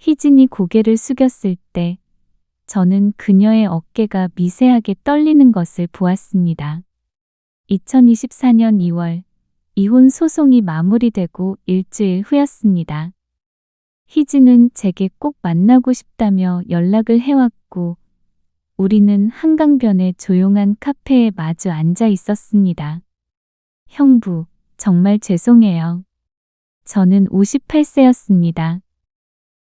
희진이 고개를 숙였을 때 저는 그녀의 어깨가 미세하게 떨리는 것을 보았습니다. 2024년 2월 이혼 소송이 마무리되고 일주일 후였습니다. 희진은 제게 꼭 만나고 싶다며 연락을 해왔고 우리는 한강변의 조용한 카페에 마주 앉아 있었습니다. 형부, 정말 죄송해요. 저는 58세였습니다.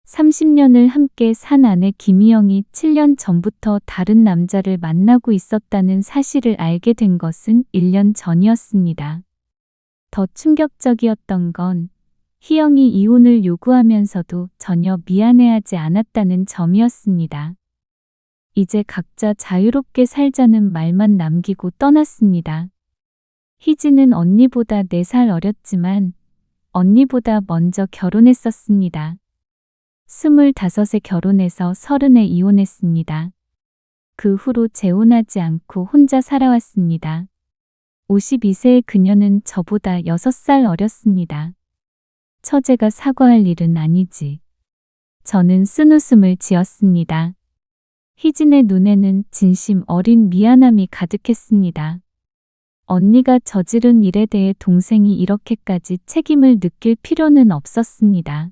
30년을 함께 산 아내 김희영이 7년 전부터 다른 남자를 만나고 있었다는 사실을 알게 된 것은 1년 전이었습니다. 더 충격적이었던 건 희영이 이혼을 요구하면서도 전혀 미안해하지 않았다는 점이었습니다. 이제 각자 자유롭게 살자는 말만 남기고 떠났습니다. 희진은 언니보다 4살 어렸지만 언니보다 먼저 결혼했었습니다. 25에 결혼해서 30에 이혼했습니다. 그 후로 재혼하지 않고 혼자 살아왔습니다. 52세의 그녀는 저보다 6살 어렸습니다. 처제가 사과할 일은 아니지. 저는 쓴웃음을 지었습니다. 희진의 눈에는 진심 어린 미안함이 가득했습니다. 언니가 저지른 일에 대해 동생이 이렇게까지 책임을 느낄 필요는 없었습니다.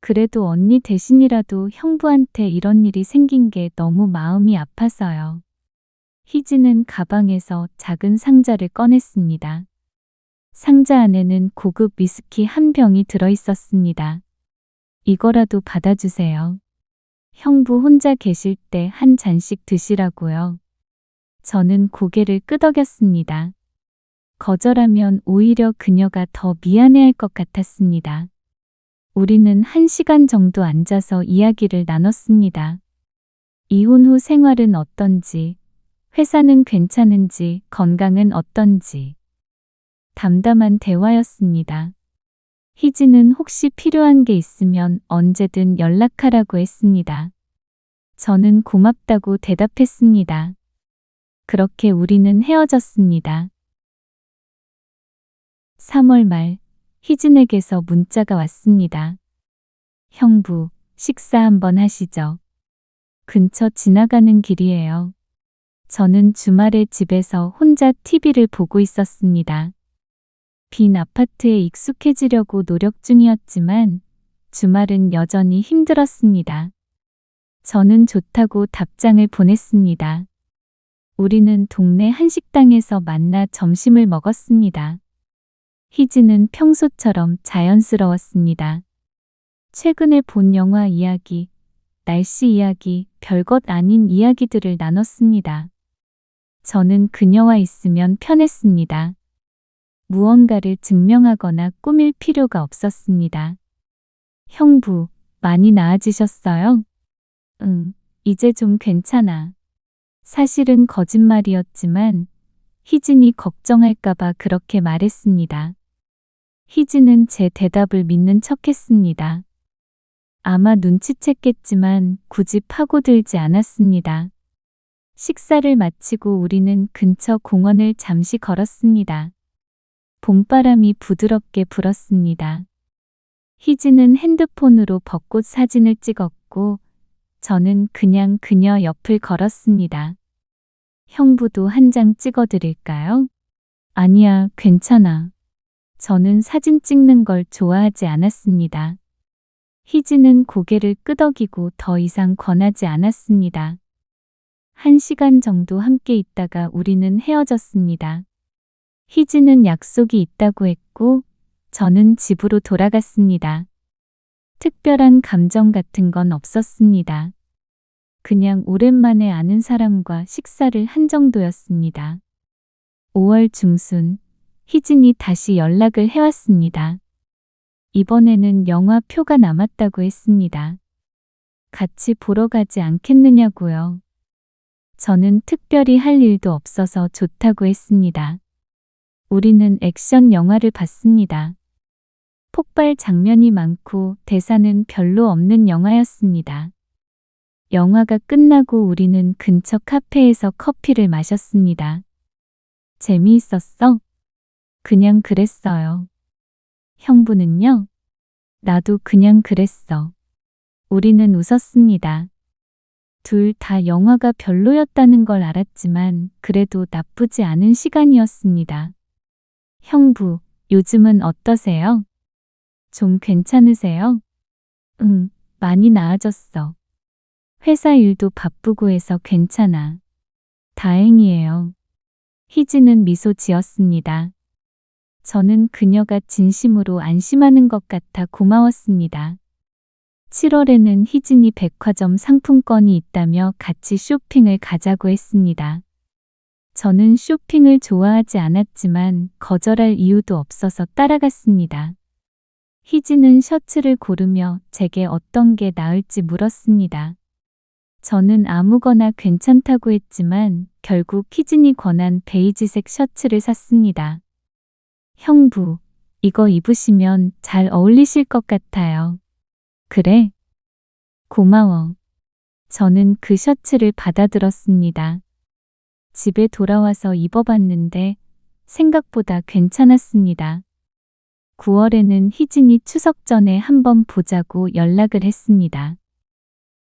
그래도 언니 대신이라도 형부한테 이런 일이 생긴 게 너무 마음이 아파서요. 희진은 가방에서 작은 상자를 꺼냈습니다. 상자 안에는 고급 위스키 한 병이 들어있었습니다. 이거라도 받아주세요. 형부 혼자 계실 때 한 잔씩 드시라고요. 저는 고개를 끄덕였습니다. 거절하면 오히려 그녀가 더 미안해할 것 같았습니다. 우리는 1시간 정도 앉아서 이야기를 나눴습니다. 이혼 후 생활은 어떤지, 회사는 괜찮은지, 건강은 어떤지. 담담한 대화였습니다. 희진은 혹시 필요한 게 있으면 언제든 연락하라고 했습니다. 저는 고맙다고 대답했습니다. 그렇게 우리는 헤어졌습니다. 3월 말 희진에게서 문자가 왔습니다. 형부, 식사 한번 하시죠. 근처 지나가는 길이에요. 저는 주말에 집에서 혼자 TV를 보고 있었습니다. 빈 아파트에 익숙해지려고 노력 중이었지만 주말은 여전히 힘들었습니다. 저는 좋다고 답장을 보냈습니다. 우리는 동네 한식당에서 만나 점심을 먹었습니다. 희진은 평소처럼 자연스러웠습니다. 최근에 본 영화 이야기, 날씨 이야기, 별것 아닌 이야기들을 나눴습니다. 저는 그녀와 있으면 편했습니다. 무언가를 증명하거나 꾸밀 필요가 없었습니다. 형부, 많이 나아지셨어요? 응, 이제 좀 괜찮아. 사실은 거짓말이었지만 희진이 걱정할까봐 그렇게 말했습니다. 희진은 제 대답을 믿는 척했습니다. 아마 눈치챘겠지만 굳이 파고들지 않았습니다. 식사를 마치고 우리는 근처 공원을 잠시 걸었습니다. 봄바람이 부드럽게 불었습니다. 희진은 핸드폰으로 벚꽃 사진을 찍었고 저는 그냥 그녀 옆을 걸었습니다. 형부도 한 장 찍어드릴까요? 아니야, 괜찮아. 저는 사진 찍는 걸 좋아하지 않았습니다. 희진은 고개를 끄덕이고 더 이상 권하지 않았습니다. 1시간 정도 함께 있다가 우리는 헤어졌습니다. 희진은 약속이 있다고 했고 저는 집으로 돌아갔습니다. 특별한 감정 같은 건 없었습니다. 그냥 오랜만에 아는 사람과 식사를 한 정도였습니다. 5월 중순, 희진이 다시 연락을 해왔습니다. 이번에는 영화 표가 남았다고 했습니다. 같이 보러 가지 않겠느냐고요. 저는 특별히 할 일도 없어서 좋다고 했습니다. 우리는 액션 영화를 봤습니다. 폭발 장면이 많고 대사는 별로 없는 영화였습니다. 영화가 끝나고 우리는 근처 카페에서 커피를 마셨습니다. 재미있었어? 그냥 그랬어요. 형부는요? 나도 그냥 그랬어. 우리는 웃었습니다. 둘 다 영화가 별로였다는 걸 알았지만 그래도 나쁘지 않은 시간이었습니다. 형부, 요즘은 어떠세요? 좀 괜찮으세요? 응, 많이 나아졌어. 회사 일도 바쁘고 해서 괜찮아. 다행이에요. 희진은 미소 지었습니다. 저는 그녀가 진심으로 안심하는 것 같아 고마웠습니다. 7월에는 희진이 백화점 상품권이 있다며 같이 쇼핑을 가자고 했습니다. 저는 쇼핑을 좋아하지 않았지만 거절할 이유도 없어서 따라갔습니다. 희진은 셔츠를 고르며 제게 어떤 게 나을지 물었습니다. 저는 아무거나 괜찮다고 했지만 결국 희진이 권한 베이지색 셔츠를 샀습니다. 형부, 이거 입으시면 잘 어울리실 것 같아요. 그래? 고마워. 저는 그 셔츠를 받아들었습니다. 집에 돌아와서 입어봤는데 생각보다 괜찮았습니다. 9월에는 희진이 추석 전에 한번 보자고 연락을 했습니다.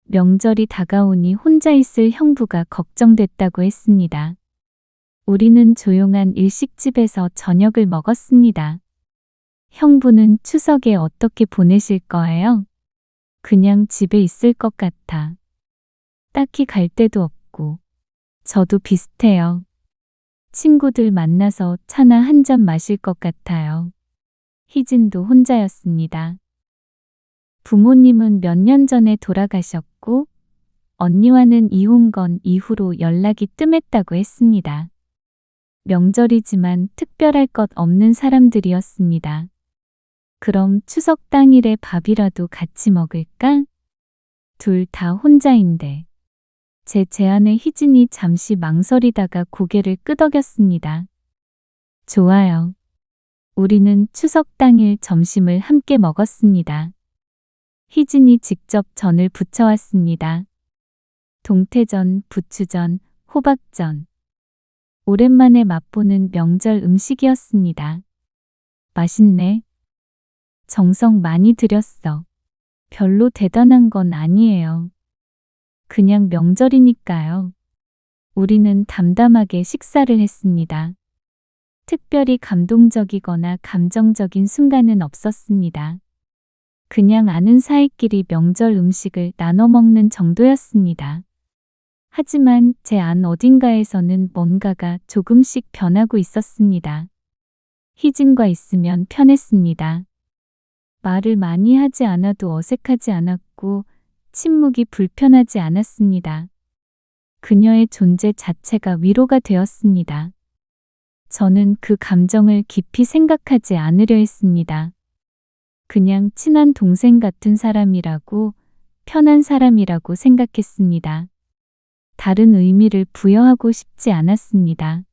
명절이 다가오니 혼자 있을 형부가 걱정됐다고 했습니다. 우리는 조용한 일식집에서 저녁을 먹었습니다. 형부는 추석에 어떻게 보내실 거예요? 그냥 집에 있을 것 같아. 딱히 갈 데도 없고. 저도 비슷해요. 친구들 만나서 차나 한 잔 마실 것 같아요. 희진도 혼자였습니다. 부모님은 몇 년 전에 돌아가셨고 언니와는 이혼 건 이후로 연락이 뜸했다고 했습니다. 명절이지만 특별할 것 없는 사람들이었습니다. 그럼 추석 당일에 밥이라도 같이 먹을까? 둘 다 혼자인데. 제 제안에 희진이 잠시 망설이다가 고개를 끄덕였습니다. 좋아요. 우리는 추석 당일 점심을 함께 먹었습니다. 희진이 직접 전을 부쳐왔습니다. 동태전, 부추전, 호박전. 오랜만에 맛보는 명절 음식이었습니다. 맛있네. 정성 많이 들였어. 별로 대단한 건 아니에요. 그냥 명절이니까요. 우리는 담담하게 식사를 했습니다. 특별히 감동적이거나 감정적인 순간은 없었습니다. 그냥 아는 사이끼리 명절 음식을 나눠 먹는 정도였습니다. 하지만 제 안 어딘가에서는 뭔가가 조금씩 변하고 있었습니다. 희진과 있으면 편했습니다. 말을 많이 하지 않아도 어색하지 않았고 침묵이 불편하지 않았습니다. 그녀의 존재 자체가 위로가 되었습니다. 저는 그 감정을 깊이 생각하지 않으려 했습니다. 그냥 친한 동생 같은 사람이라고, 편한 사람이라고 생각했습니다. 다른 의미를 부여하고 싶지 않았습니다.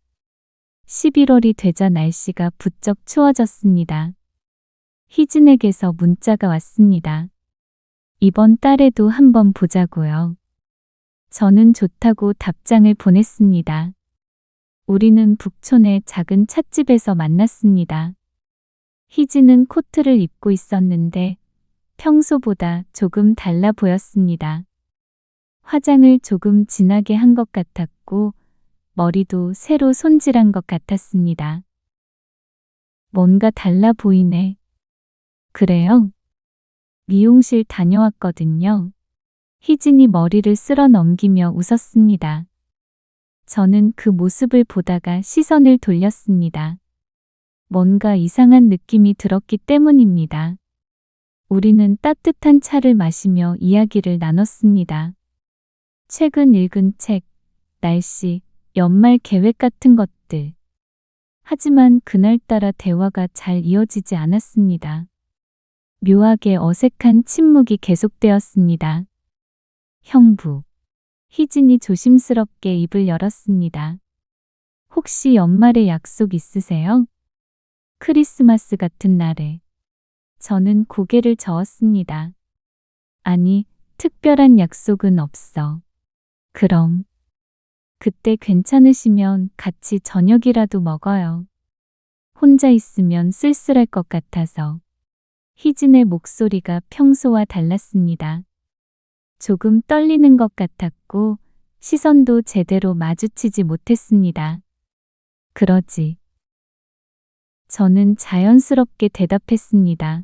11월이 되자 날씨가 부쩍 추워졌습니다. 희진에게서 문자가 왔습니다. 이번 달에도 한번 보자고요. 저는 좋다고 답장을 보냈습니다. 우리는 북촌의 작은 찻집에서 만났습니다. 희진은 코트를 입고 있었는데 평소보다 조금 달라 보였습니다. 화장을 조금 진하게 한 것 같았고 머리도 새로 손질한 것 같았습니다. 뭔가 달라 보이네. 그래요? 미용실 다녀왔거든요. 희진이 머리를 쓸어 넘기며 웃었습니다. 저는 그 모습을 보다가 시선을 돌렸습니다. 뭔가 이상한 느낌이 들었기 때문입니다. 우리는 따뜻한 차를 마시며 이야기를 나눴습니다. 최근 읽은 책, 날씨, 연말 계획 같은 것들. 하지만 그날따라 대화가 잘 이어지지 않았습니다. 묘하게 어색한 침묵이 계속되었습니다. 형부. 희진이 조심스럽게 입을 열었습니다. 혹시 연말에 약속 있으세요? 크리스마스 같은 날에. 저는 고개를 저었습니다. 아니, 특별한 약속은 없어. 그럼. 그때 괜찮으시면 같이 저녁이라도 먹어요. 혼자 있으면 쓸쓸할 것 같아서. 희진의 목소리가 평소와 달랐습니다. 조금 떨리는 것 같았고 시선도 제대로 마주치지 못했습니다. 그러지. 저는 자연스럽게 대답했습니다.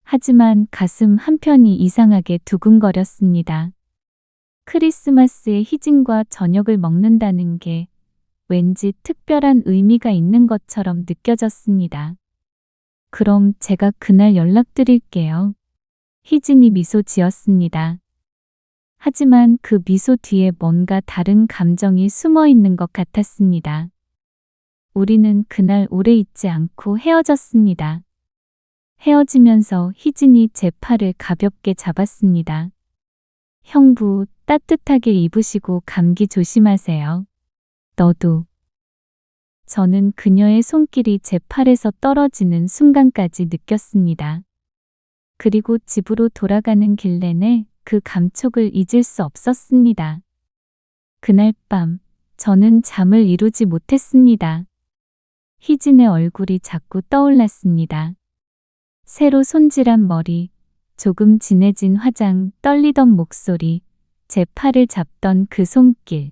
하지만 가슴 한편이 이상하게 두근거렸습니다. 크리스마스에 희진과 저녁을 먹는다는 게 왠지 특별한 의미가 있는 것처럼 느껴졌습니다. 그럼 제가 그날 연락드릴게요. 희진이 미소 지었습니다. 하지만 그 미소 뒤에 뭔가 다른 감정이 숨어 있는 것 같았습니다. 우리는 그날 오래 있지 않고 헤어졌습니다. 헤어지면서 희진이 제 팔을 가볍게 잡았습니다. 형부, 따뜻하게 입으시고 감기 조심하세요. 너도. 저는 그녀의 손길이 제 팔에서 떨어지는 순간까지 느꼈습니다. 그리고 집으로 돌아가는 길 내내 그 감촉을 잊을 수 없었습니다. 그날 밤, 저는 잠을 이루지 못했습니다. 희진의 얼굴이 자꾸 떠올랐습니다. 새로 손질한 머리, 조금 진해진 화장, 떨리던 목소리, 제 팔을 잡던 그 손길.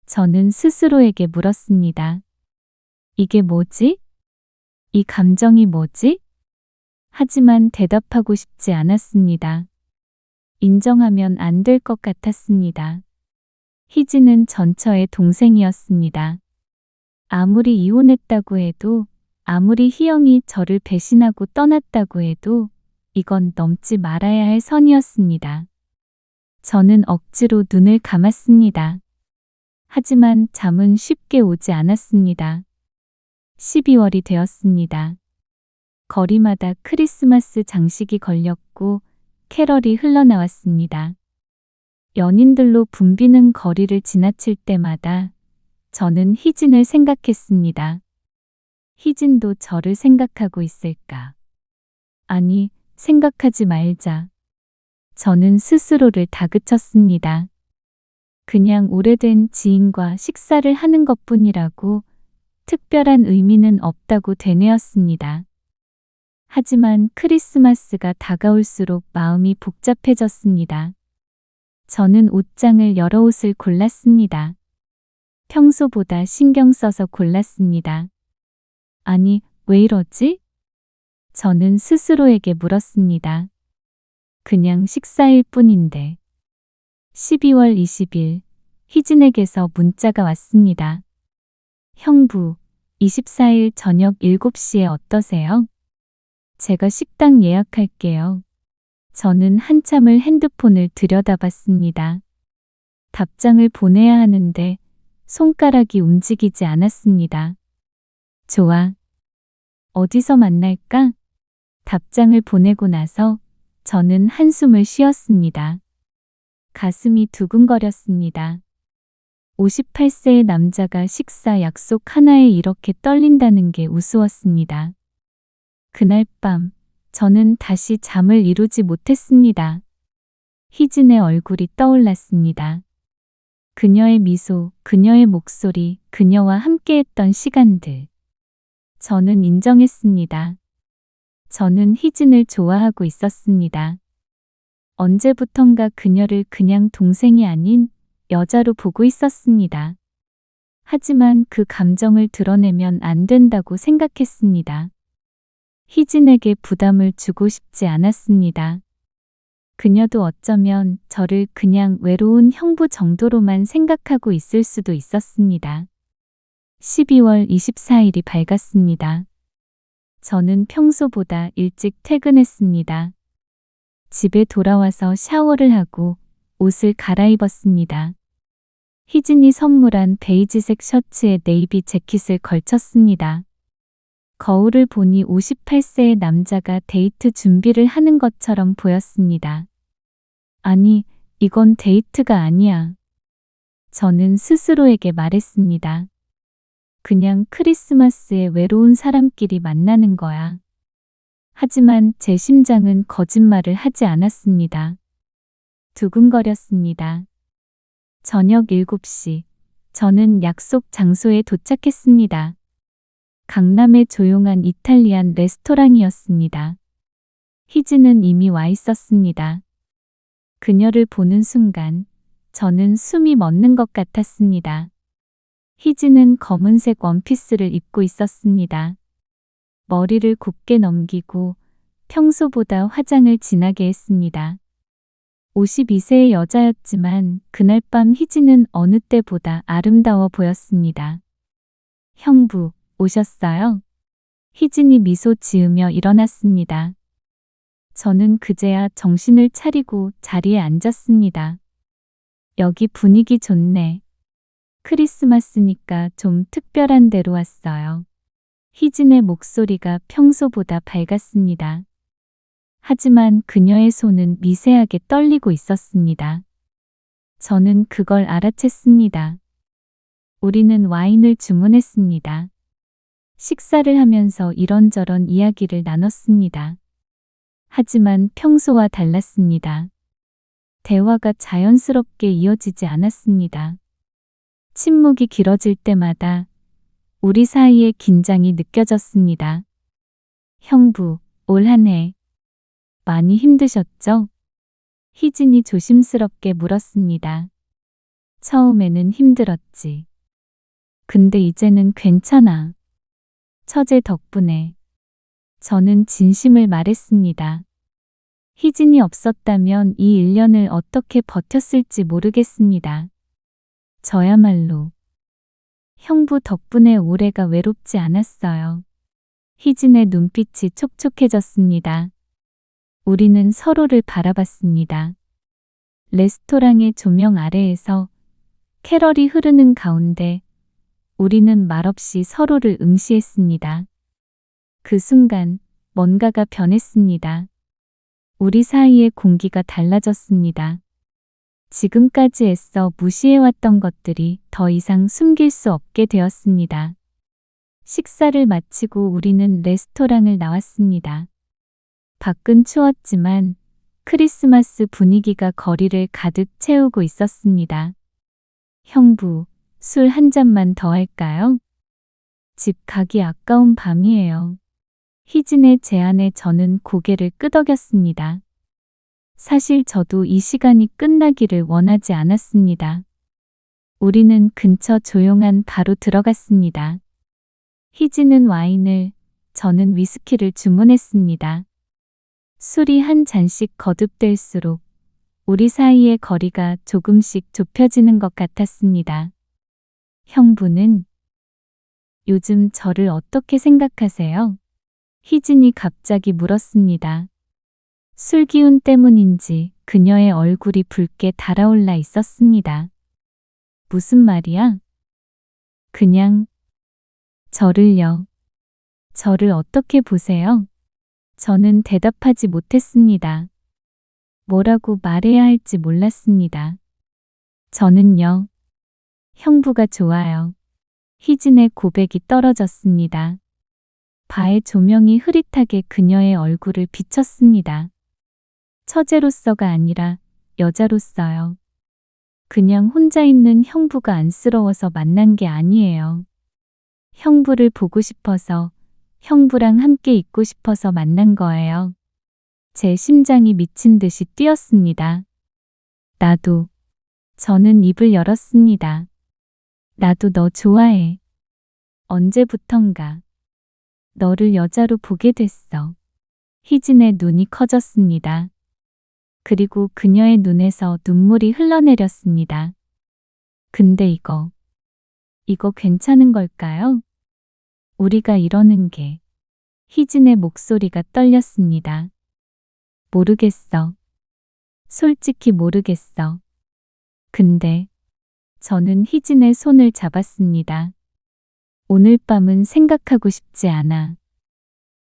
저는 스스로에게 물었습니다. 이게 뭐지? 이 감정이 뭐지? 하지만 대답하고 싶지 않았습니다. 인정하면 안 될 것 같았습니다. 희진은 전처의 동생이었습니다. 아무리 이혼했다고 해도, 아무리 희영이 저를 배신하고 떠났다고 해도 이건 넘지 말아야 할 선이었습니다. 저는 억지로 눈을 감았습니다. 하지만 잠은 쉽게 오지 않았습니다. 12월이 되었습니다. 거리마다 크리스마스 장식이 걸렸고 캐럴이 흘러나왔습니다. 연인들로 붐비는 거리를 지나칠 때마다 저는 희진을 생각했습니다. 희진도 저를 생각하고 있을까? 아니, 생각하지 말자. 저는 스스로를 다그쳤습니다. 그냥 오래된 지인과 식사를 하는 것뿐이라고 특별한 의미는 없다고 되뇌었습니다. 하지만 크리스마스가 다가올수록 마음이 복잡해졌습니다. 저는 옷장을 여러 옷을 골랐습니다. 평소보다 신경 써서 골랐습니다. 아니, 왜 이러지? 저는 스스로에게 물었습니다. 그냥 식사일 뿐인데. 12월 20일, 희진에게서 문자가 왔습니다. 형부, 24일 저녁 7시에 어떠세요? 제가 식당 예약할게요. 저는 한참을 핸드폰을 들여다봤습니다. 답장을 보내야 하는데 손가락이 움직이지 않았습니다. 좋아. 어디서 만날까? 답장을 보내고 나서 저는 한숨을 쉬었습니다. 가슴이 두근거렸습니다. 58세의 남자가 식사 약속 하나에 이렇게 떨린다는 게 우스웠습니다. 그날 밤, 저는 다시 잠을 이루지 못했습니다. 희진의 얼굴이 떠올랐습니다. 그녀의 미소, 그녀의 목소리, 그녀와 함께했던 시간들. 저는 인정했습니다. 저는 희진을 좋아하고 있었습니다. 언제부턴가 그녀를 그냥 동생이 아닌 여자로 보고 있었습니다. 하지만 그 감정을 드러내면 안 된다고 생각했습니다. 희진에게 부담을 주고 싶지 않았습니다. 그녀도 어쩌면 저를 그냥 외로운 형부 정도로만 생각하고 있을 수도 있었습니다. 12월 24일이 밝았습니다. 저는 평소보다 일찍 퇴근했습니다. 집에 돌아와서 샤워를 하고 옷을 갈아입었습니다. 희진이 선물한 베이지색 셔츠에 네이비 재킷을 걸쳤습니다. 거울을 보니 58세의 남자가 데이트 준비를 하는 것처럼 보였습니다. 아니, 이건 데이트가 아니야. 저는 스스로에게 말했습니다. 그냥 크리스마스에 외로운 사람끼리 만나는 거야. 하지만 제 심장은 거짓말을 하지 않았습니다. 두근거렸습니다. 저녁 7시, 저는 약속 장소에 도착했습니다. 강남의 조용한 이탈리안 레스토랑이었습니다. 희진은 이미 와 있었습니다. 그녀를 보는 순간 저는 숨이 멎는 것 같았습니다. 희진은 검은색 원피스를 입고 있었습니다. 머리를 곱게 넘기고 평소보다 화장을 진하게 했습니다. 52세의 여자였지만 그날 밤 희진은 어느 때보다 아름다워 보였습니다. 형부, 오셨어요? 희진이 미소 지으며 일어났습니다. 저는 그제야 정신을 차리고 자리에 앉았습니다. 여기 분위기 좋네. 크리스마스니까 좀 특별한 데로 왔어요. 희진의 목소리가 평소보다 밝았습니다. 하지만 그녀의 손은 미세하게 떨리고 있었습니다. 저는 그걸 알아챘습니다. 우리는 와인을 주문했습니다. 식사를 하면서 이런저런 이야기를 나눴습니다. 하지만 평소와 달랐습니다. 대화가 자연스럽게 이어지지 않았습니다. 침묵이 길어질 때마다 우리 사이의 긴장이 느껴졌습니다. 형부, 올 한 해 많이 힘드셨죠? 희진이 조심스럽게 물었습니다. 처음에는 힘들었지. 근데 이제는 괜찮아. 처제 덕분에. 저는 진심을 말했습니다. 희진이 없었다면 이 1년을 어떻게 버텼을지 모르겠습니다. 저야말로 형부 덕분에 올해가 외롭지 않았어요. 희진의 눈빛이 촉촉해졌습니다. 우리는 서로를 바라봤습니다. 레스토랑의 조명 아래에서 캐럴이 흐르는 가운데 우리는 말없이 서로를 응시했습니다. 그 순간 뭔가가 변했습니다. 우리 사이의 공기가 달라졌습니다. 지금까지 애써 무시해왔던 것들이 더 이상 숨길 수 없게 되었습니다. 식사를 마치고 우리는 레스토랑을 나왔습니다. 밖은 추웠지만 크리스마스 분위기가 거리를 가득 채우고 있었습니다. 형부, 술 한 잔만 더 할까요? 집 가기 아까운 밤이에요. 희진의 제안에 저는 고개를 끄덕였습니다. 사실 저도 이 시간이 끝나기를 원하지 않았습니다. 우리는 근처 조용한 바로 들어갔습니다. 희진은 와인을, 저는 위스키를 주문했습니다. 술이 한 잔씩 거듭될수록 우리 사이의 거리가 조금씩 좁혀지는 것 같았습니다. 형부는 요즘 저를 어떻게 생각하세요? 희진이 갑자기 물었습니다. 술 기운 때문인지 그녀의 얼굴이 붉게 달아올라 있었습니다. 무슨 말이야? 그냥 저를요. 저를 어떻게 보세요? 저는 대답하지 못했습니다. 뭐라고 말해야 할지 몰랐습니다. 저는요. 형부가 좋아요. 희진의 고백이 떨어졌습니다. 바의 조명이 흐릿하게 그녀의 얼굴을 비쳤습니다. 처제로서가 아니라 여자로서요. 그냥 혼자 있는 형부가 안쓰러워서 만난 게 아니에요. 형부를 보고 싶어서, 형부랑 함께 있고 싶어서 만난 거예요. 제 심장이 미친 듯이 뛰었습니다. 나도. 저는 입을 열었습니다. 나도 너 좋아해. 언제부턴가 너를 여자로 보게 됐어. 희진의 눈이 커졌습니다. 그리고 그녀의 눈에서 눈물이 흘러내렸습니다. 근데 이거 괜찮은 걸까요? 우리가 이러는 게. 희진의 목소리가 떨렸습니다. 모르겠어. 솔직히 모르겠어. 근데 저는 희진의 손을 잡았습니다. 오늘 밤은 생각하고 싶지 않아.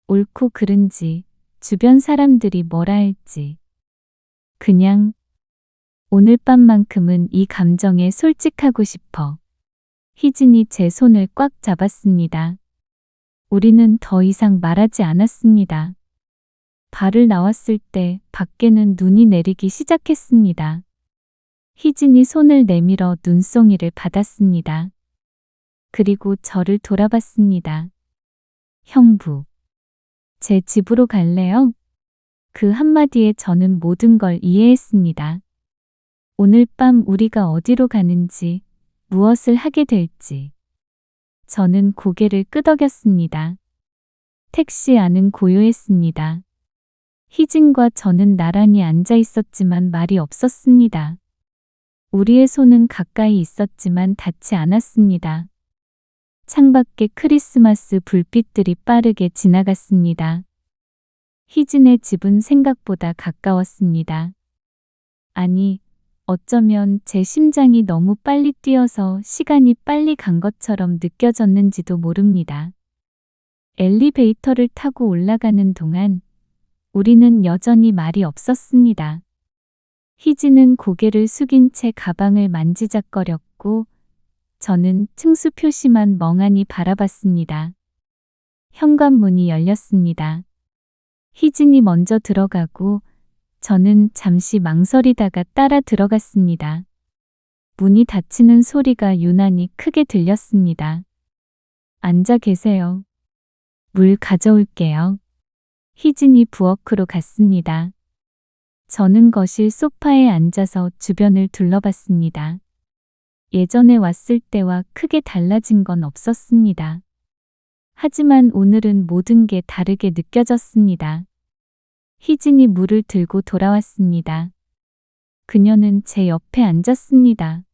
옳고 그른지, 주변 사람들이 뭐라 할지. 그냥 오늘 밤만큼은 이 감정에 솔직하고 싶어. 희진이 제 손을 꽉 잡았습니다. 우리는 더 이상 말하지 않았습니다. 발을 나왔을 때 밖에는 눈이 내리기 시작했습니다. 희진이 손을 내밀어 눈송이를 받았습니다. 그리고 저를 돌아봤습니다. 형부, 제 집으로 갈래요? 그 한마디에 저는 모든 걸 이해했습니다. 오늘 밤 우리가 어디로 가는지, 무엇을 하게 될지. 저는 고개를 끄덕였습니다. 택시 안은 고요했습니다. 희진과 저는 나란히 앉아 있었지만 말이 없었습니다. 우리의 손은 가까이 있었지만 닿지 않았습니다. 창밖에 크리스마스 불빛들이 빠르게 지나갔습니다. 희진의 집은 생각보다 가까웠습니다. 아니, 어쩌면 제 심장이 너무 빨리 뛰어서 시간이 빨리 간 것처럼 느껴졌는지도 모릅니다. 엘리베이터를 타고 올라가는 동안 우리는 여전히 말이 없었습니다. 희진은 고개를 숙인 채 가방을 만지작거렸고 저는 층수 표시만 멍하니 바라봤습니다. 현관문이 열렸습니다. 희진이 먼저 들어가고 저는 잠시 망설이다가 따라 들어갔습니다. 문이 닫히는 소리가 유난히 크게 들렸습니다. 앉아 계세요. 물 가져올게요. 희진이 부엌으로 갔습니다. 저는 거실 소파에 앉아서 주변을 둘러봤습니다. 예전에 왔을 때와 크게 달라진 건 없었습니다. 하지만 오늘은 모든 게 다르게 느껴졌습니다. 희진이 물을 들고 돌아왔습니다. 그녀는 제 옆에 앉았습니다.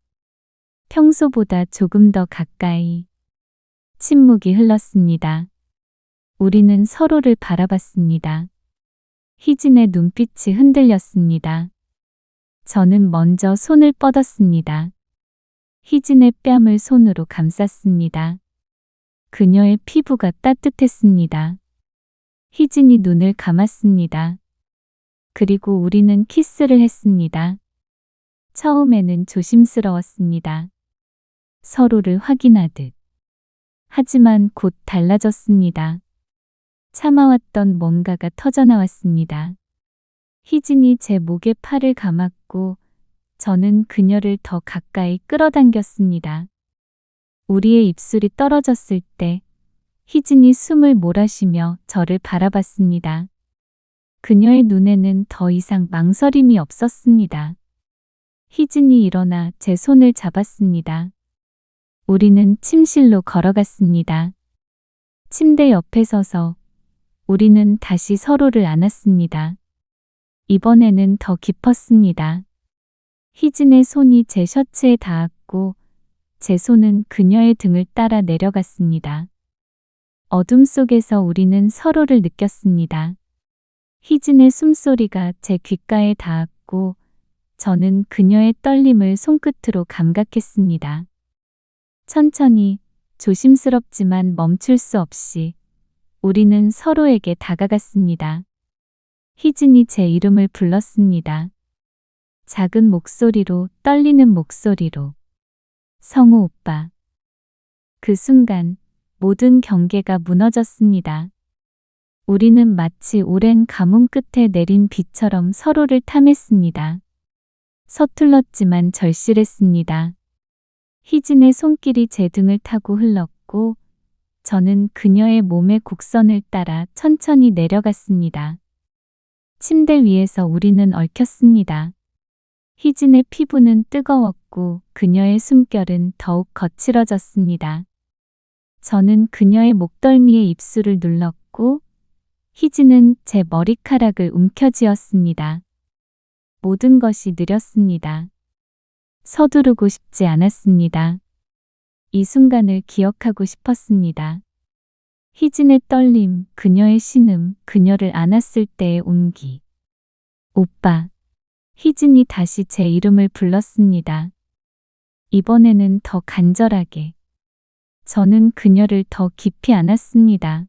평소보다 조금 더 가까이. 침묵이 흘렀습니다. 우리는 서로를 바라봤습니다. 희진의 눈빛이 흔들렸습니다. 저는 먼저 손을 뻗었습니다. 희진의 뺨을 손으로 감쌌습니다. 그녀의 피부가 따뜻했습니다. 희진이 눈을 감았습니다. 그리고 우리는 키스를 했습니다. 처음에는 조심스러웠습니다. 서로를 확인하듯. 하지만 곧 달라졌습니다. 참아왔던 뭔가가 터져나왔습니다. 희진이 제 목에 팔을 감았고 저는 그녀를 더 가까이 끌어당겼습니다. 우리의 입술이 떨어졌을 때 희진이 숨을 몰아쉬며 저를 바라봤습니다. 그녀의 눈에는 더 이상 망설임이 없었습니다. 희진이 일어나 제 손을 잡았습니다. 우리는 침실로 걸어갔습니다. 침대 옆에 서서 우리는 다시 서로를 안았습니다. 이번에는 더 깊었습니다. 희진의 손이 제 셔츠에 닿았고 제 손은 그녀의 등을 따라 내려갔습니다. 어둠 속에서 우리는 서로를 느꼈습니다. 희진의 숨소리가 제 귓가에 닿았고 저는 그녀의 떨림을 손끝으로 감각했습니다. 천천히, 조심스럽지만 멈출 수 없이 우리는 서로에게 다가갔습니다. 희진이 제 이름을 불렀습니다. 작은 목소리로, 떨리는 목소리로. 성우 오빠. 그 순간 모든 경계가 무너졌습니다. 우리는 마치 오랜 가뭄 끝에 내린 비처럼 서로를 탐했습니다. 서툴렀지만 절실했습니다. 희진의 손길이 제 등을 타고 흘렀고 저는 그녀의 몸의 곡선을 따라 천천히 내려갔습니다. 침대 위에서 우리는 얽혔습니다. 희진의 피부는 뜨거웠고 그녀의 숨결은 더욱 거칠어졌습니다. 저는 그녀의 목덜미에 입술을 눌렀고 희진은 제 머리카락을 움켜쥐었습니다. 모든 것이 느렸습니다. 서두르고 싶지 않았습니다. 이 순간을 기억하고 싶었습니다. 희진의 떨림, 그녀의 신음, 그녀를 안았을 때의 온기. 오빠. 희진이 다시 제 이름을 불렀습니다. 이번에는 더 간절하게. 저는 그녀를 더 깊이 안았습니다.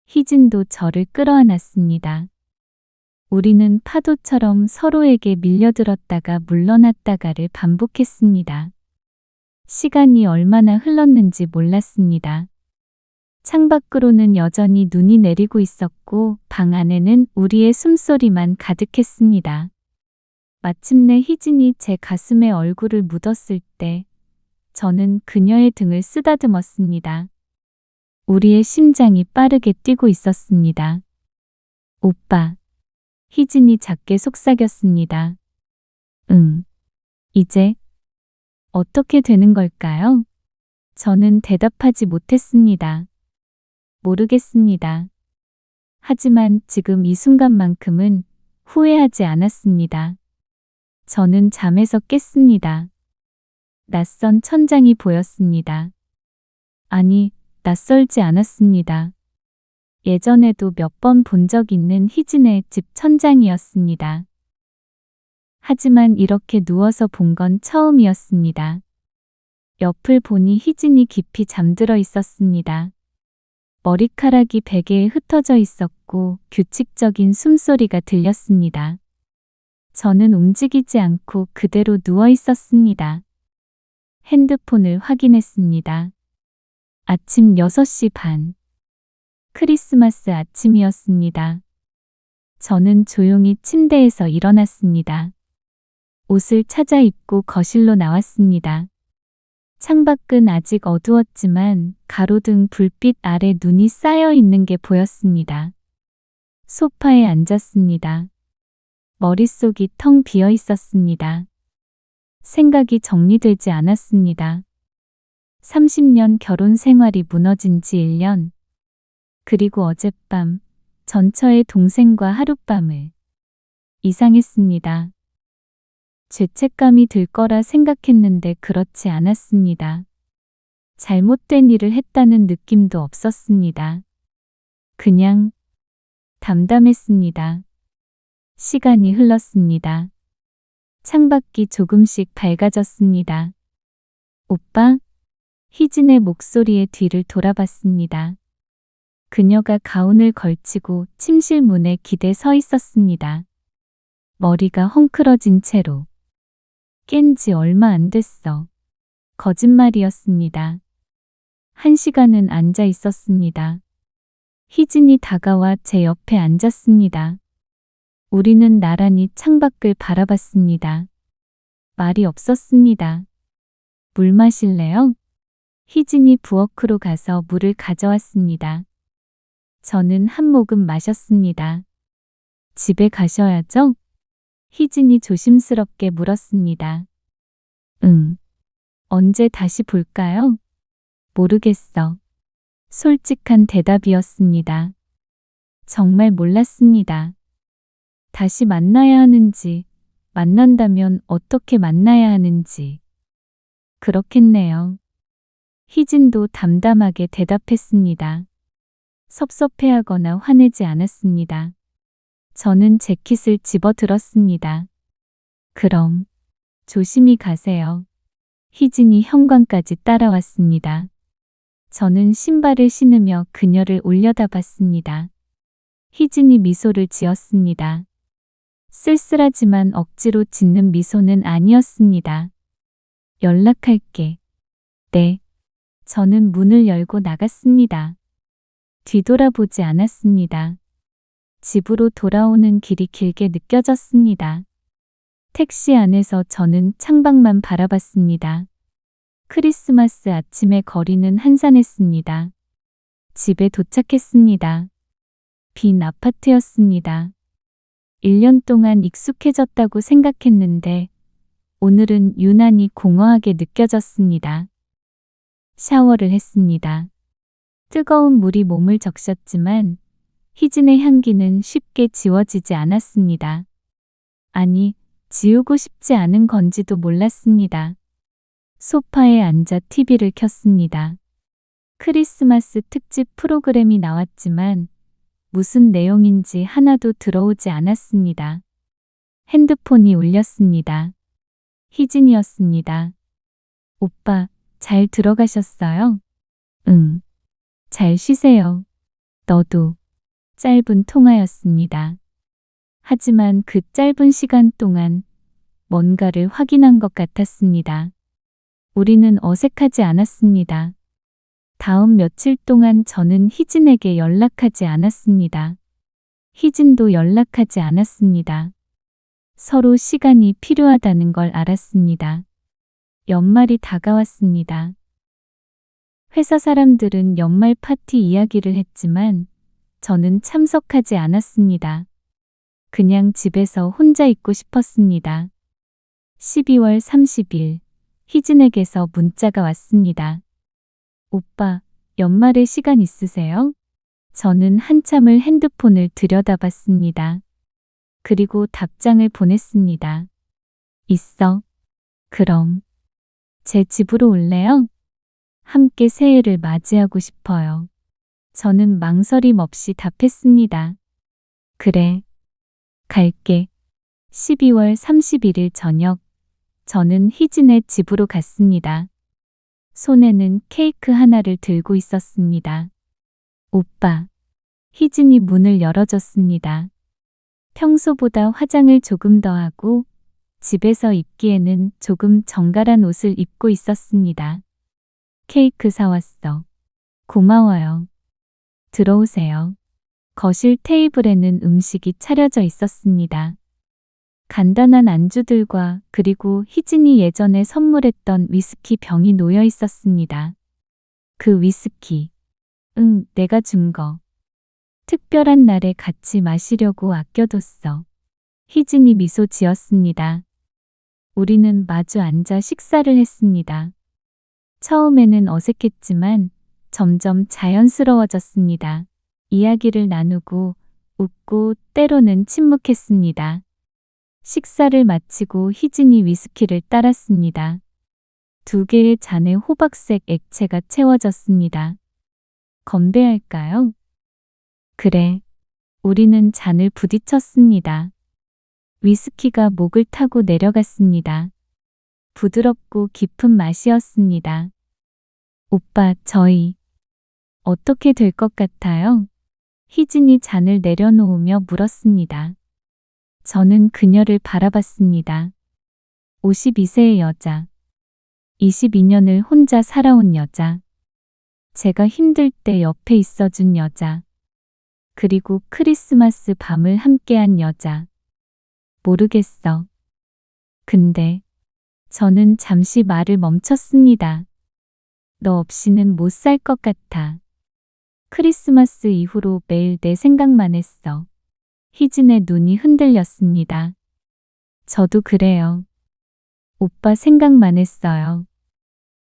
희진도 저를 끌어안았습니다. 우리는 파도처럼 서로에게 밀려들었다가 물러났다가를 반복했습니다. 시간이 얼마나 흘렀는지 몰랐습니다. 창밖으로는 여전히 눈이 내리고 있었고 방 안에는 우리의 숨소리만 가득했습니다. 마침내 희진이 제 가슴에 얼굴을 묻었을 때 저는 그녀의 등을 쓰다듬었습니다. 우리의 심장이 빠르게 뛰고 있었습니다. 오빠. 희진이 작게 속삭였습니다. 응. 이제 어떻게 되는 걸까요? 저는 대답하지 못했습니다. 모르겠습니다. 하지만 지금 이 순간만큼은 후회하지 않았습니다. 저는 잠에서 깼습니다. 낯선 천장이 보였습니다. 아니, 낯설지 않았습니다. 예전에도 몇 번 본 적 있는 희진의 집 천장이었습니다. 하지만 이렇게 누워서 본 건 처음이었습니다. 옆을 보니 희진이 깊이 잠들어 있었습니다. 머리카락이 베개에 흩어져 있었고 규칙적인 숨소리가 들렸습니다. 저는 움직이지 않고 그대로 누워 있었습니다. 핸드폰을 확인했습니다. 아침 6시 반. 크리스마스 아침이었습니다. 저는 조용히 침대에서 일어났습니다. 옷을 찾아 입고 거실로 나왔습니다. 창밖은 아직 어두웠지만 가로등 불빛 아래 눈이 쌓여 있는 게 보였습니다. 소파에 앉았습니다. 머릿속이 텅 비어 있었습니다. 생각이 정리되지 않았습니다. 30년 결혼 생활이 무너진 지 1년. 그리고 어젯밤 전처의 동생과 하룻밤을 이상했습니다. 죄책감이 들 거라 생각했는데 그렇지 않았습니다. 잘못된 일을 했다는 느낌도 없었습니다. 그냥 담담했습니다. 시간이 흘렀습니다. 창밖이 조금씩 밝아졌습니다. 오빠? 희진의 목소리에 뒤를 돌아봤습니다. 그녀가 가운을 걸치고 침실 문에 기대 서 있었습니다. 머리가 헝클어진 채로. 깬 지 얼마 안 됐어. 거짓말이었습니다. 1시간은 앉아 있었습니다. 희진이 다가와 제 옆에 앉았습니다. 우리는 나란히 창밖을 바라봤습니다. 말이 없었습니다. 물 마실래요? 희진이 부엌으로 가서 물을 가져왔습니다. 저는 한 모금 마셨습니다. 집에 가셔야죠? 희진이 조심스럽게 물었습니다. 응. 언제 다시 볼까요? 모르겠어. 솔직한 대답이었습니다. 정말 몰랐습니다. 다시 만나야 하는지, 만난다면 어떻게 만나야 하는지. 그렇겠네요. 희진도 담담하게 대답했습니다. 섭섭해하거나 화내지 않았습니다. 저는 재킷을 집어들었습니다. 그럼 조심히 가세요. 희진이 현관까지 따라왔습니다. 저는 신발을 신으며 그녀를 올려다봤습니다. 희진이 미소를 지었습니다. 쓸쓸하지만 억지로 짓는 미소는 아니었습니다. 연락할게. 네. 저는 문을 열고 나갔습니다. 뒤돌아보지 않았습니다. 집으로 돌아오는 길이 길게 느껴졌습니다. 택시 안에서 저는 창밖만 바라봤습니다. 크리스마스 아침에 거리는 한산했습니다. 집에 도착했습니다. 빈 아파트였습니다. 1년 동안 익숙해졌다고 생각했는데 오늘은 유난히 공허하게 느껴졌습니다. 샤워를 했습니다. 뜨거운 물이 몸을 적셨지만 희진의 향기는 쉽게 지워지지 않았습니다. 아니, 지우고 싶지 않은 건지도 몰랐습니다. 소파에 앉아 TV를 켰습니다. 크리스마스 특집 프로그램이 나왔지만 무슨 내용인지 하나도 들어오지 않았습니다. 핸드폰이 울렸습니다. 희진이었습니다. 오빠, 잘 들어가셨어요? 응. 잘 쉬세요. 너도. 짧은 통화였습니다. 하지만 그 짧은 시간 동안 뭔가를 확인한 것 같았습니다. 우리는 어색하지 않았습니다. 다음 며칠 동안 저는 희진에게 연락하지 않았습니다. 희진도 연락하지 않았습니다. 서로 시간이 필요하다는 걸 알았습니다. 연말이 다가왔습니다. 회사 사람들은 연말 파티 이야기를 했지만 저는 참석하지 않았습니다. 그냥 집에서 혼자 있고 싶었습니다. 12월 30일, 희진에게서 문자가 왔습니다. 오빠, 연말에 시간 있으세요? 저는 한참을 핸드폰을 들여다봤습니다. 그리고 답장을 보냈습니다. 있어. 그럼. 제 집으로 올래요? 함께 새해를 맞이하고 싶어요. 저는 망설임 없이 답했습니다. 그래. 갈게. 12월 31일 저녁, 저는 희진의 집으로 갔습니다. 손에는 케이크 하나를 들고 있었습니다. 오빠. 희진이 문을 열어줬습니다. 평소보다 화장을 조금 더 하고 집에서 입기에는 조금 정갈한 옷을 입고 있었습니다. 케이크 사왔어. 고마워요. 들어오세요. 거실 테이블에는 음식이 차려져 있었습니다. 간단한 안주들과 그리고 희진이 예전에 선물했던 위스키 병이 놓여 있었습니다. 그 위스키. 내가 준 거. 특별한 날에 같이 마시려고 아껴뒀어. 희진이 미소 지었습니다. 우리는 마주 앉아 식사를 했습니다. 처음에는 어색했지만 점점 자연스러워졌습니다. 이야기를 나누고 웃고 때로는 침묵했습니다. 식사를 마치고 희진이 위스키를 따랐습니다. 2개의 잔에 호박색 액체가 채워졌습니다. 건배할까요? 그래. 우리는 잔을 부딪혔습니다. 위스키가 목을 타고 내려갔습니다. 부드럽고 깊은 맛이었습니다. 오빠, 저희 어떻게 될 것 같아요? 희진이 잔을 내려놓으며 물었습니다. 저는 그녀를 바라봤습니다. 52세의 여자. 22년을 혼자 살아온 여자. 제가 힘들 때 옆에 있어준 여자. 그리고 크리스마스 밤을 함께한 여자. 모르겠어. 근데 저는 잠시 말을 멈췄습니다. 너 없이는 못 살 것 같아. 크리스마스 이후로 매일 내 생각만 했어. 희진의 눈이 흔들렸습니다. 저도 그래요. 오빠 생각만 했어요.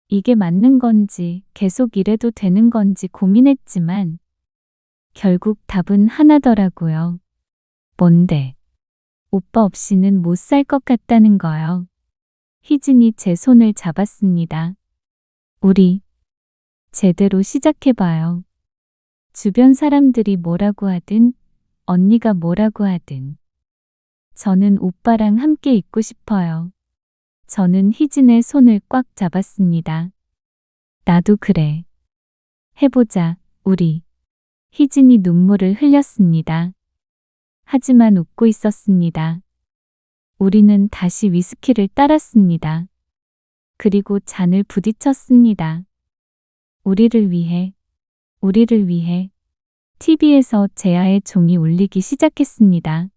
이게 맞는 건지 계속 이래도 되는 건지 고민했지만 결국 답은 하나더라고요. 뭔데? 오빠 없이는 못 살 것 같다는 거요. 희진이 제 손을 잡았습니다. 우리 제대로 시작해봐요. 주변 사람들이 뭐라고 하든 언니가 뭐라고 하든 저는 오빠랑 함께 있고 싶어요. 저는 희진의 손을 꽉 잡았습니다. 나도 그래. 해보자, 우리. 희진이 눈물을 흘렸습니다. 하지만 웃고 있었습니다. 우리는 다시 위스키를 따랐습니다. 그리고 잔을 부딪혔습니다. 우리를 위해, 우리를 위해. TV에서 제아의 종이 울리기 시작했습니다.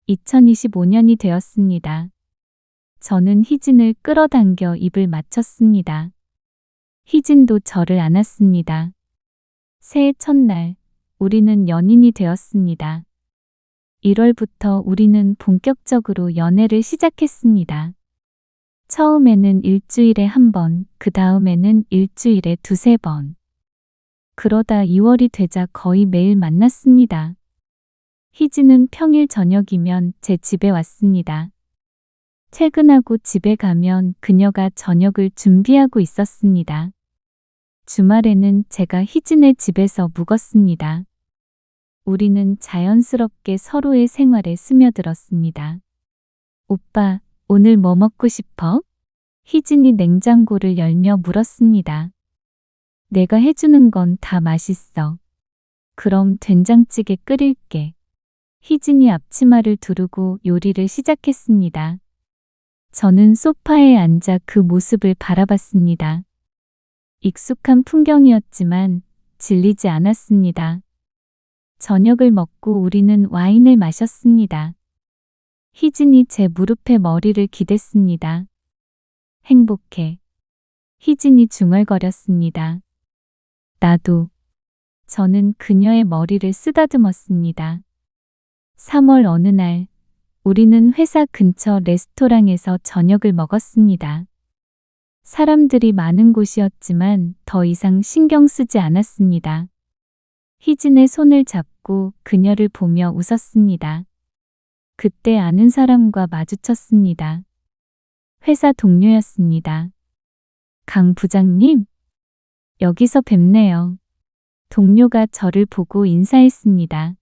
2025년이 되었습니다. 저는 희진을 끌어당겨 입을 맞췄습니다. 희진도 저를 안았습니다. 새해 첫날, 우리는 연인이 되었습니다. 1월부터 우리는 본격적으로 연애를 시작했습니다. 처음에는 일주일에 1번, 그 다음에는 일주일에 2~3번. 그러다 2월이 되자 거의 매일 만났습니다. 희진은 평일 저녁이면 제 집에 왔습니다. 퇴근하고 집에 가면 그녀가 저녁을 준비하고 있었습니다. 주말에는 제가 희진의 집에서 묵었습니다. 우리는 자연스럽게 서로의 생활에 스며들었습니다. 오빠, 오늘 뭐 먹고 싶어? 희진이 냉장고를 열며 물었습니다. 내가 해주는 건 다 맛있어. 그럼 된장찌개 끓일게. 희진이 앞치마를 두르고 요리를 시작했습니다. 저는 소파에 앉아 그 모습을 바라봤습니다. 익숙한 풍경이었지만 질리지 않았습니다. 저녁을 먹고 우리는 와인을 마셨습니다. 희진이 제 무릎에 머리를 기댔습니다. 행복해. 희진이 중얼거렸습니다. 나도. 저는 그녀의 머리를 쓰다듬었습니다. 3월 어느 날 우리는 회사 근처 레스토랑에서 저녁을 먹었습니다. 사람들이 많은 곳이었지만 더 이상 신경 쓰지 않았습니다. 희진의 손을 잡고 그녀를 보며 웃었습니다. 그때 아는 사람과 마주쳤습니다. 회사 동료였습니다. 강 부장님, 여기서 뵙네요. 동료가 저를 보고 인사했습니다.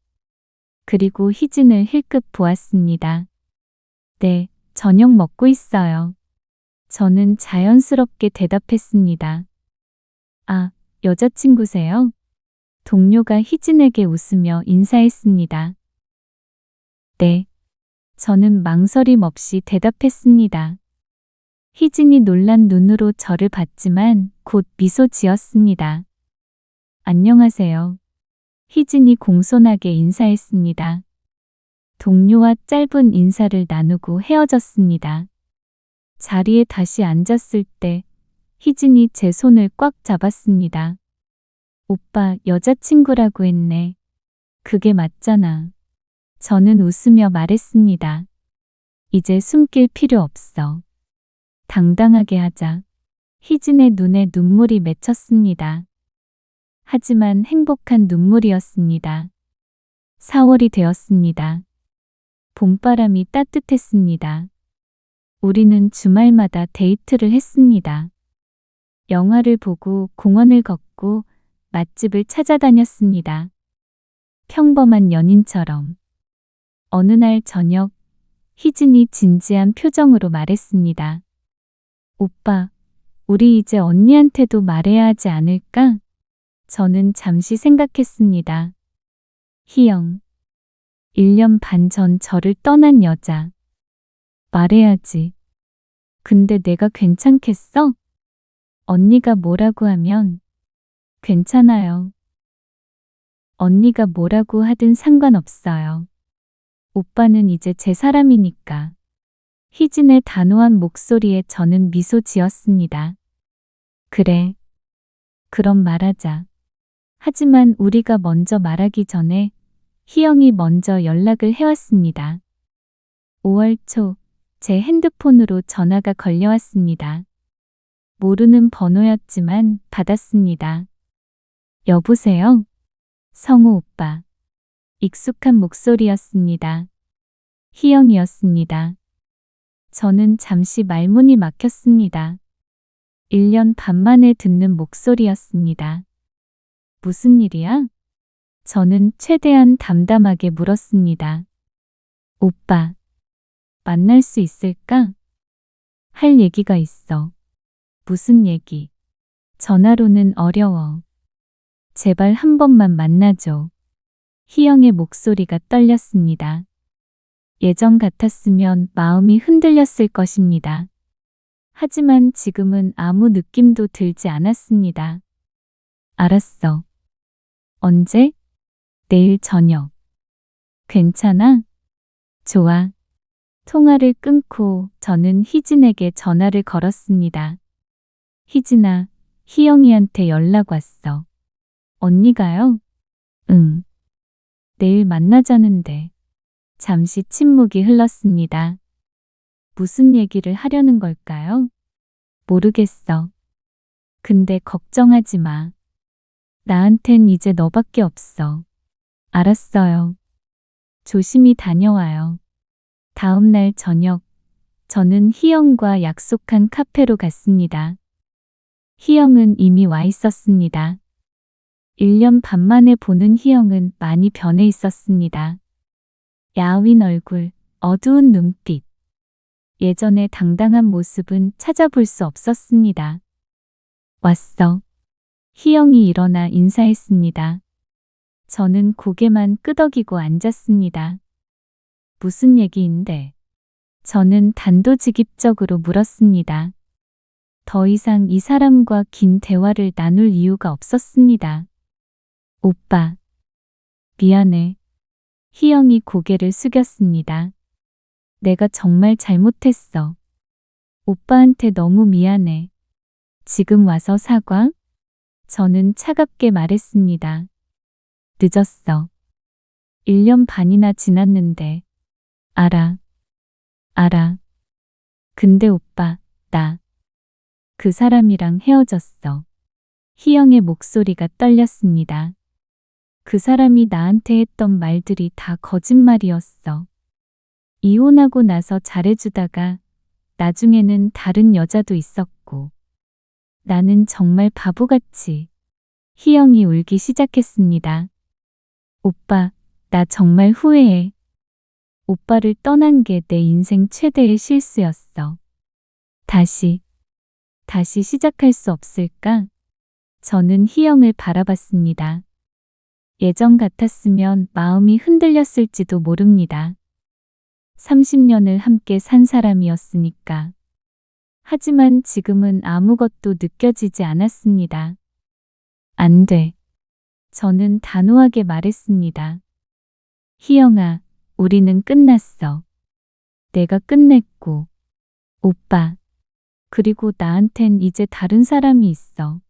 그리고 희진을 힐끗 보았습니다. 네, 저녁 먹고 있어요. 저는 자연스럽게 대답했습니다. 아, 여자친구세요? 동료가 희진에게 웃으며 인사했습니다. 네. 저는 망설임 없이 대답했습니다. 희진이 놀란 눈으로 저를 봤지만 곧 미소 지었습니다. 안녕하세요. 희진이 공손하게 인사했습니다. 동료와 짧은 인사를 나누고 헤어졌습니다. 자리에 다시 앉았을 때 희진이 제 손을 꽉 잡았습니다. 오빠, 여자친구라고 했네. 그게 맞잖아. 저는 웃으며 말했습니다. 이제 숨길 필요 없어. 당당하게 하자. 희진의 눈에 눈물이 맺혔습니다. 하지만 행복한 눈물이었습니다. 4월이 되었습니다. 봄바람이 따뜻했습니다. 우리는 주말마다 데이트를 했습니다. 영화를 보고 공원을 걷고 맛집을 찾아다녔습니다. 평범한 연인처럼. 어느 날 저녁, 희진이 진지한 표정으로 말했습니다. 오빠, 우리 이제 언니한테도 말해야 하지 않을까? 저는 잠시 생각했습니다. 희영, 1년 반 전 저를 떠난 여자. 말해야지. 근데 내가 괜찮겠어? 언니가 뭐라고 하면 괜찮아요. 언니가 뭐라고 하든 상관없어요. 오빠는 이제 제 사람이니까. 희진의 단호한 목소리에 저는 미소 지었습니다. 그래. 그럼 말하자. 하지만 우리가 먼저 말하기 전에 희영이 먼저 연락을 해왔습니다. 5월 초 제 핸드폰으로 전화가 걸려왔습니다. 모르는 번호였지만 받았습니다. 여보세요? 성우 오빠. 익숙한 목소리였습니다. 희영이었습니다. 저는 잠시 말문이 막혔습니다. 1년 반 만에 듣는 목소리였습니다. 무슨 일이야? 저는 최대한 담담하게 물었습니다. 오빠, 만날 수 있을까? 할 얘기가 있어. 무슨 얘기? 전화로는 어려워. 제발 한 번만 만나줘. 희영의 목소리가 떨렸습니다. 예전 같았으면 마음이 흔들렸을 것입니다. 하지만 지금은 아무 느낌도 들지 않았습니다. 알았어. 언제? 내일 저녁. 괜찮아? 좋아. 통화를 끊고 저는 희진에게 전화를 걸었습니다. 희진아, 희영이한테 연락 왔어. 언니가요? 응. 내일 만나자는데. 잠시 침묵이 흘렀습니다. 무슨 얘기를 하려는 걸까요? 모르겠어. 근데 걱정하지 마. 나한텐 이제 너밖에 없어. 알았어요. 조심히 다녀와요. 다음 날 저녁, 저는 희영과 약속한 카페로 갔습니다. 희영은 이미 와 있었습니다. 1년 반 만에 보는 희영은 많이 변해 있었습니다. 야윈 얼굴, 어두운 눈빛. 예전의 당당한 모습은 찾아볼 수 없었습니다. 왔어. 희영이 일어나 인사했습니다. 저는 고개만 끄덕이고 앉았습니다. 무슨 얘기인데? 저는 단도직입적으로 물었습니다. 더 이상 이 사람과 긴 대화를 나눌 이유가 없었습니다. 오빠. 미안해. 희영이 고개를 숙였습니다. 내가 정말 잘못했어. 오빠한테 너무 미안해. 지금 와서 사과? 저는 차갑게 말했습니다. 늦었어. 1년 반이나 지났는데. 알아. 알아. 근데 오빠, 나 그 사람이랑 헤어졌어. 희영의 목소리가 떨렸습니다. 그 사람이 나한테 했던 말들이 다 거짓말이었어. 이혼하고 나서 잘해주다가 나중에는 다른 여자도 있었고. 나는 정말 바보같이. 희영이 울기 시작했습니다. 오빠, 나 정말 후회해. 오빠를 떠난 게 내 인생 최대의 실수였어. 다시 시작할 수 없을까? 저는 희영을 바라봤습니다. 예전 같았으면 마음이 흔들렸을지도 모릅니다. 30년을 함께 산 사람이었으니까. 하지만 지금은 아무것도 느껴지지 않았습니다. 안 돼. 저는 단호하게 말했습니다. 희영아, 우리는 끝났어. 내가 끝냈고. 오빠. 그리고 나한텐 이제 다른 사람이 있어.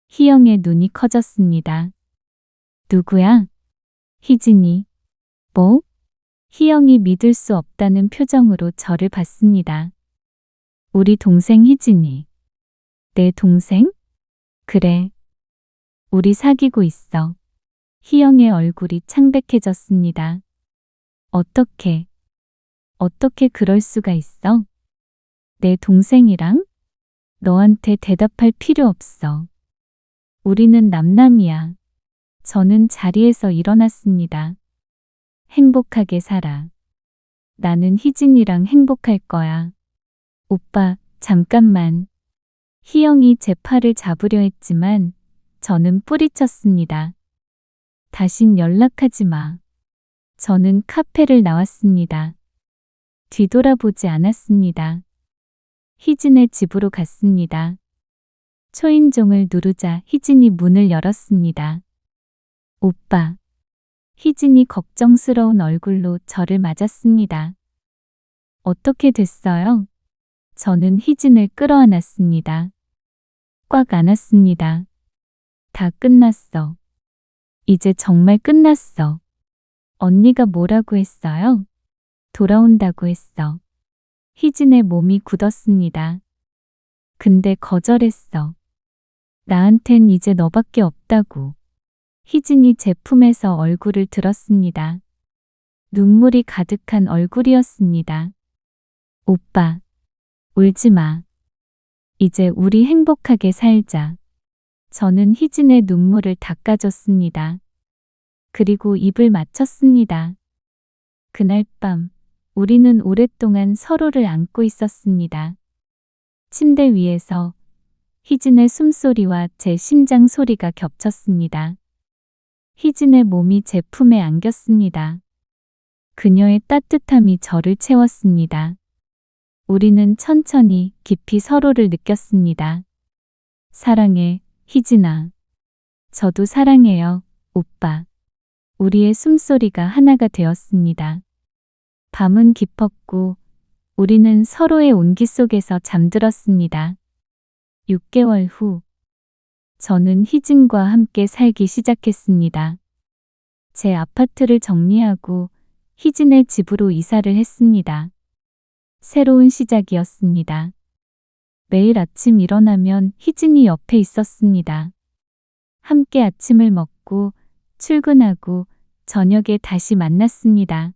희영의 눈이 커졌습니다. 누구야? 희진이. 뭐? 희영이 믿을 수 없다는 표정으로 저를 봤습니다. 우리 동생 희진이. 내 동생? 그래. 우리 사귀고 있어. 희영의 얼굴이 창백해졌습니다. 어떻게 그럴 수가 있어? 내 동생이랑? 너한테 대답할 필요 없어. 우리는 남남이야. 저는 자리에서 일어났습니다. 행복하게 살아. 나는 희진이랑 행복할 거야. 오빠, 잠깐만. 희영이 제 팔을 잡으려 했지만 저는 뿌리쳤습니다. 다신 연락하지 마. 저는 카페를 나왔습니다. 뒤돌아보지 않았습니다. 희진의 집으로 갔습니다. 초인종을 누르자 희진이 문을 열었습니다. 오빠. 희진이 걱정스러운 얼굴로 저를 맞았습니다. 어떻게 됐어요? 저는 희진을 끌어안았습니다. 꽉 안았습니다. 다 끝났어. 이제 정말 끝났어. 언니가 뭐라고 했어요? 돌아온다고 했어. 희진의 몸이 굳었습니다. 근데 거절했어. 나한텐 이제 너밖에 없다고. 희진이 제 품에서 얼굴을 들었습니다. 눈물이 가득한 얼굴이었습니다. 오빠, 울지 마. 이제 우리 행복하게 살자. 저는 희진의 눈물을 닦아줬습니다. 그리고 입을 맞췄습니다. 그날 밤, 우리는 오랫동안 서로를 안고 있었습니다. 침대 위에서 희진의 숨소리와 제 심장 소리가 겹쳤습니다. 희진의 몸이 제 품에 안겼습니다. 그녀의 따뜻함이 저를 채웠습니다. 우리는 천천히 깊이 서로를 느꼈습니다. 사랑해, 희진아. 저도 사랑해요, 오빠. 우리의 숨소리가 하나가 되었습니다. 밤은 깊었고 우리는 서로의 온기 속에서 잠들었습니다. 6개월 후, 저는 희진과 함께 살기 시작했습니다. 제 아파트를 정리하고 희진의 집으로 이사를 했습니다. 새로운 시작이었습니다. 매일 아침 일어나면 희진이 옆에 있었습니다. 함께 아침을 먹고 출근하고 저녁에 다시 만났습니다.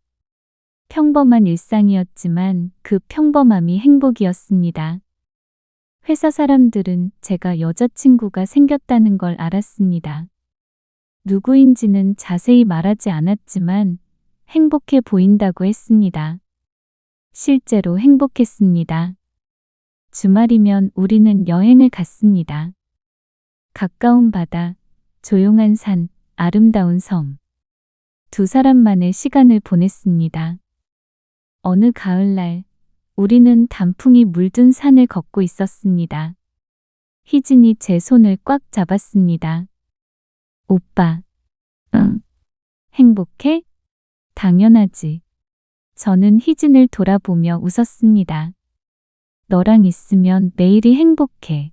평범한 일상이었지만 그 평범함이 행복이었습니다. 회사 사람들은 제가 여자친구가 생겼다는 걸 알았습니다. 누구인지는 자세히 말하지 않았지만 행복해 보인다고 했습니다. 실제로 행복했습니다. 주말이면 우리는 여행을 갔습니다. 가까운 바다, 조용한 산, 아름다운 섬. 두 사람만의 시간을 보냈습니다. 어느 가을날, 우리는 단풍이 물든 산을 걷고 있었습니다. 희진이 제 손을 꽉 잡았습니다. 오빠, 응. 행복해? 당연하지. 저는 희진을 돌아보며 웃었습니다. 너랑 있으면 매일이 행복해.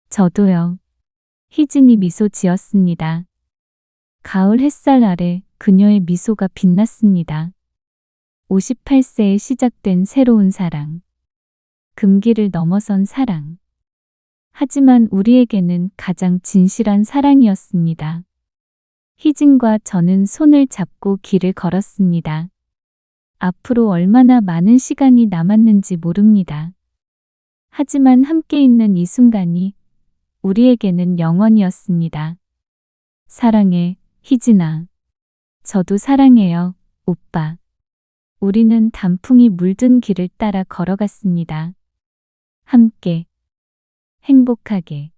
저도요. 희진이 미소 지었습니다. 가을 햇살 아래 그녀의 미소가 빛났습니다. 58세에 시작된 새로운 사랑. 금기를 넘어선 사랑. 하지만 우리에게는 가장 진실한 사랑이었습니다. 희진과 저는 손을 잡고 길을 걸었습니다. 앞으로 얼마나 많은 시간이 남았는지 모릅니다. 하지만 함께 있는 이 순간이 우리에게는 영원이었습니다. 사랑해, 희진아. 저도 사랑해요, 오빠. 우리는 단풍이 물든 길을 따라 걸어갔습니다. 함께, 행복하게.